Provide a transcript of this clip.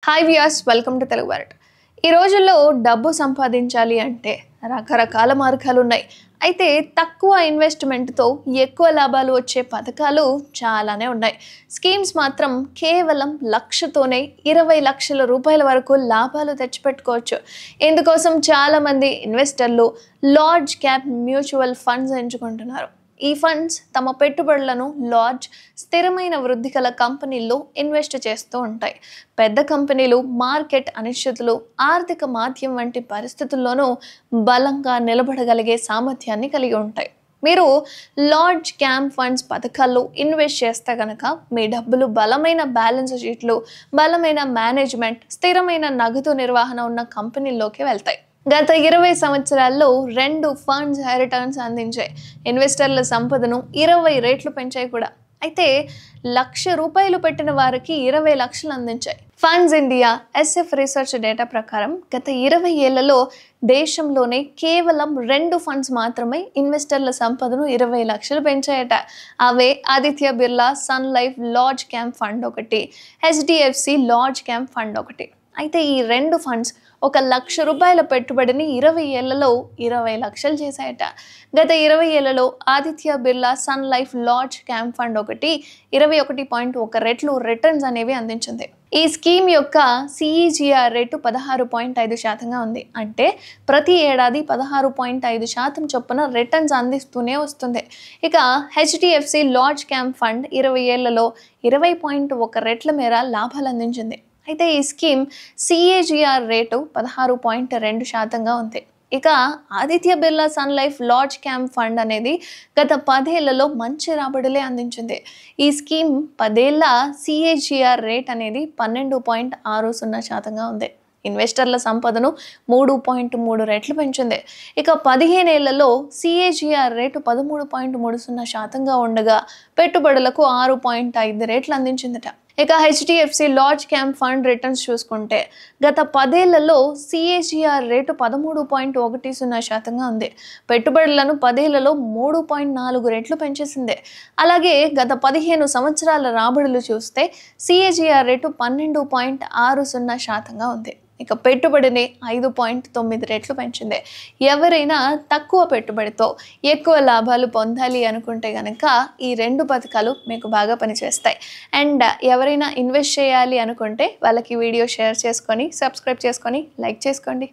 Hi viewers, welcome to Telugu world. ఈ రోజుల్లో డబ్బు సంపాదించాలి అంటే రకరకాల మార్గాలు ఉన్నాయి. అయితే తక్కువ ఇన్వెస్ట్మెంట్తో ఎక్కువ లాభాలు వచ్చే పథకాలు చాలానే ఉన్నాయి. స్కీమ్స్ మాత్రం కేవలం లక్షతోనే 20 లక్షల రూపాయల వరకు లాభాలు తెచ్చిపెట్టుకోవచ్చు. ఇందుకోసం చాలామంది ఇన్వెస్టర్లు లార్జ్ క్యాప్ మ్యూచువల్ ఫండ్స్ ఎంచుకుంటున్నారు. ఈ ఫండ్స్ తమ పెట్టుబడులను లార్జ్ స్థిరమైన వృద్ధి గల కంపెనీల్లో ఇన్వెస్ట్ చేస్తూ ఉంటాయి. పెద్ద కంపెనీలు మార్కెట్ అనిశ్చితులు, ఆర్థిక మాధ్యం వంటి పరిస్థితుల్లోనూ బలంగా నిలబడగలిగే సామర్థ్యాన్ని కలిగి ఉంటాయి. మీరు లార్జ్ క్యాప్ ఫండ్స్ పథకాల్లో ఇన్వెస్ట్ చేస్తే కనుక మీ డబ్బులు బలమైన బ్యాలెన్స్ షీట్లు, బలమైన మేనేజ్మెంట్, స్థిరమైన నగదు నిర్వహణ ఉన్న కంపెనీల్లోకి వెళ్తాయి. గత 20 సంవత్సరాల్లో 2 ఫండ్స్ రిటర్న్స్ అందించాయి. ఇన్వెస్టర్ల సంపదను 20 రెట్లు పెంచాయి కూడా. అయితే ₹1,00,000 పెట్టిన వారికి 20 లక్షలు అందించాయి. Funds India SF research data ప్రకారం గత 20 ఏళ్లలో దేశంలోనే కేవలం 2 ఫండ్స్ మాత్రమే ఇన్వెస్టర్ల సంపదను 20 లక్షలు పెంచాయట. అవే Aditya Birla Sun Life large cap fund ఒకటి, HDFC లార్జ్ క్యాప్ ఫండ్ ఒకటి. అయితే ఈ 2 ఫండ్స్ ₹1,00,000 పెట్టుబడిని 20 ఏళ్లలో 20 లక్షలు చేశాయట. గత 20 ఏళ్లలో Aditya Birla Sun Life large cap fund ఒకటి 21.1 రెట్లు రిటర్న్స్ అనేవి అందించింది. ఈ స్కీమ్ యొక్క CAGR రేటు 16.5% ఉంది. అంటే ప్రతి ఏడాది 16.5% చొప్పున రిటర్న్స్ అందిస్తూనే వస్తుంది. ఇక HDFC లార్జ్ క్యాప్ ఫండ్ 20 ఏళ్లలో 20.1 రెట్ల మేర లాభాలు అందించింది. అయితే ఈ స్కీమ్ CAGR రేటు 16.2% ఉంది. ఇక Aditya Birla Sun Life large cap fund అనేది గత 10 ఏళ్లలో మంచి రాబడులే అందించింది. ఈ స్కీమ్ 10 ఏళ్ల CAGR రేట్ అనేది 12.60% ఉంది. ఇన్వెస్టర్ల సంపదను 3.3 రెట్లు పెంచింది. ఇక 15 ఏళ్లలో CAGR రేటు 13.30% ఉండగా పెట్టుబడులకు 6.5 రెట్లు అందించిందట. ఇక HDFC large cap fund returns చూసుకుంటే గత 10 ఏళ్లలో CAGR రేటు 13.10% ఉంది. పెట్టుబడులను 10 ఏళ్లలో 3.4 రెట్లు పెంచేసింది. అలాగే గత 15 సంవత్సరాల రాబడులు చూస్తే CAGR రేటు 12.60% ఉంది. ఇక పెట్టుబడిని 5.9 రెట్లు పెంచింది. ఎవరైనా తక్కువ పెట్టుబడితో ఎక్కువ లాభాలు పొందాలి అనుకుంటే కనుక ఈ 2 పథకాలు మీకు బాగా పనిచేస్తాయి. అండ్ ఎవరైనా ఇన్వెస్ట్ చేయాలి అనుకుంటే వాళ్ళకి వీడియో షేర్ చేసుకొని, సబ్స్క్రైబ్ చేసుకొని, లైక్ చేసుకోండి.